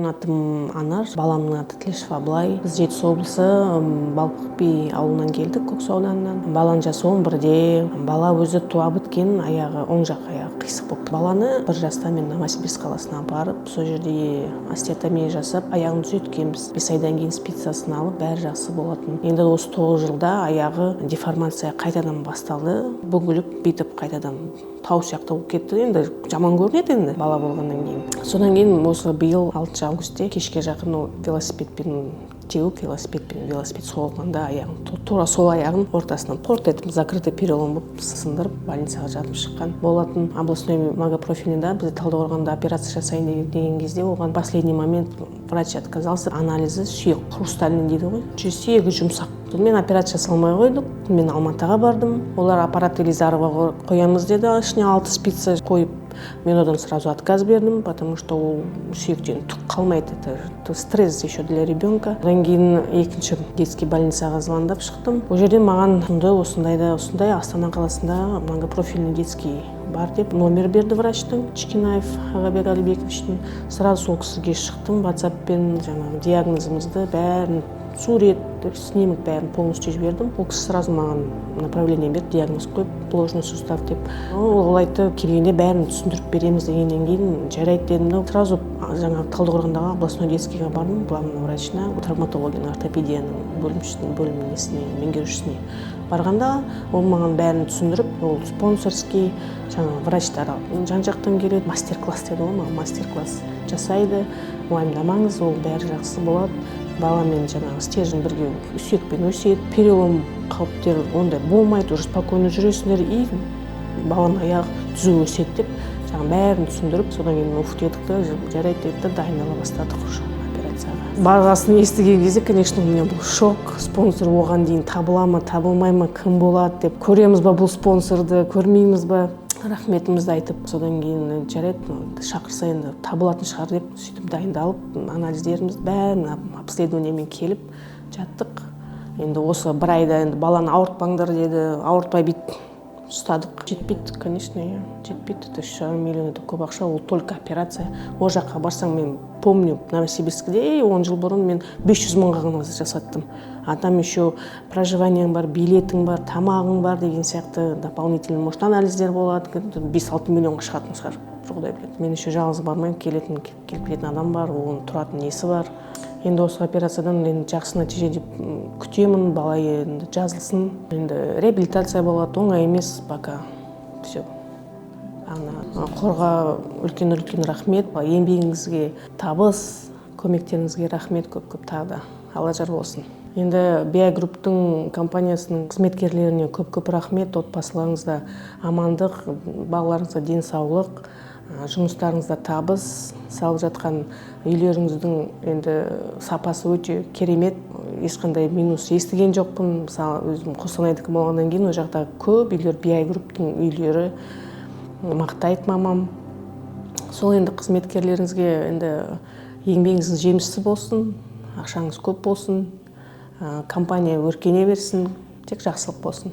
Менің атым Анар, баламның аты Тілешов Абылай. Біз Жетісу облысы Балпық би ауылынан келдік, Көксу ауданынан. Баланың жасы 11-де. Бала өзі туа біткен, аяғы оң жақ аяғы қисық болып. Баланы 1 жаста мен Новосибирск қаласына барып, сол жерде остеотомия жасап, аяғын түзеткенбіз. 5 айдан кейін спицасын алып, бәрі жақсы болатын. Енді осы 9 жылда аяғы деформация қайтадан басталды. Бүгіліп, бүйтіп қайтадан тау сияқты болып кетті. Енді жаман көрінеді енді бала болғаннан кейін. Содан кейін осы биыл 6 августте кешке жақын велосипедпен теуіп, велосипед соғылғанда аяғын, тура сол аяғын ортасынан торт етіп, закрытый перелом болып сындырып, больницаға жатып шыққан болатын. Областной многопрофильныйда бізде Талдықорғанда операция жасайын деген кезде оған последний момент врач отказался. Анализі сүйек хрустальный дейді ғой. Сүйегі жұмсақ. Мен операция жасалмай қойдық. Мен Алматыға бардым. Олар аппарат Елизарова қоямыз деді. Ішіне 6 спица қойып, мен одан сразу отказ бердім, потому что ол сүйектен түк қалмайды. Это стресс еще для ребенка. Одан кейін екінші детский больницаға звондап шықтым. Ол жерден маған осындай Астана қаласында многопрофильный детский бар деп номер берді врачтың, Чекинаев Ағабек Алибековичтің. Сразу сол кісіге шықтым, WhatsApp-пен жаңағы диагнозымызды бәрін сурет, снимок бәрін полностью жібердім. Ол кісі сразу маған направление берді, диагноз қойып, ложный сустав деп. Ол айтты, келгенде бәрін түсіндіріп береміз дегеннен кейін жарайды дедім. Сразу жаңағы Талдықорғандағы областной детскийге бардым, главный врачына, травматологияның, ортопедияның бөліміне, меңгерушісіне. Барғанда ол маған бәрін түсіндіріп, ол спонсорский, жаңағы врачтар жан-жақтан келеді, мастер-класс деді ғой, маған мастер-класс жасайды. Уайымдамаңыз, ол бәрі жақсы болады. Баламен жаңағы стержень бірге сүйекпен өседі, перелом қауіптері ондай болмайды, уже спокойно жүресіңдер, и баланың аяғы түзу өседі деп, жаңағы бәрін түсіндіріп, содан кейін уф дедік, жарайды деді, дайындала бастадық уже операцияға. Бағасын естіген кезде, конечно, у меня был шок. Спонсор оған дейін табыла ма, табылмай ма, кім болады деп, көреміз ба бұл спонсорды, көрмейміз ба, рахметімізді айтып, содан кейін жарайды, шақырса енді табылатын шығар деп, сөйтіп дайындалып, анализдеріміз бәрін обследованиемен келіп жаттық. Енді осы 1 айда енді баланы ауыртпаңдар деді, ауыртпай бит ұстадық. Жетпейді, конечно, жетпейді. 3,5 миллион это көп ақша, ол только операция. Ол жаққа барсаң, мен помню, Новосибирскіде 10 жыл бұрын мен 500 мыңға ғана жасаттым. А там еще проживаниең бар, билетің бар, тамағың бар деген сияқты дополнительный, может, анализдер болады, 5-6 миллионға шығатын шығар. Құдай біледі. Мен еще жалғыз бармаймын, келіп кететін адам бар, оның тұратын несі бар. Енді осы операциядан жақсы нәтиже деп күтемін, бала енді жазылсын. Енді реабилитация болады, оңай емес пока. Все. Қорға үлкен рахмет, еңбегіңізге табыс, көмектеріңізге рахмет көп тағы да. Алла жар болсын. Енді Биогрупптың компаниясының қызметкерлеріне көп рахмет, отбасыларыңызда амандық, балаларыңызда денсаулық, жұмыстарыңызда табыс, салып жатқан үйлеріңіздің енді сапасы өте керемет, ешқандай минус естіген жоқпын. Мысалы, өзім Қостанайдікі болғаннан кейін, ол жақта көп үйлер, Биогрупптың үйлері мақтайды мамам. Сол енді қызметкерлеріңізге енді еңбегіңіздің жемісті болсын, ақшаңыз көп болсын, компания өркене берсін, тек жақсылық болсын.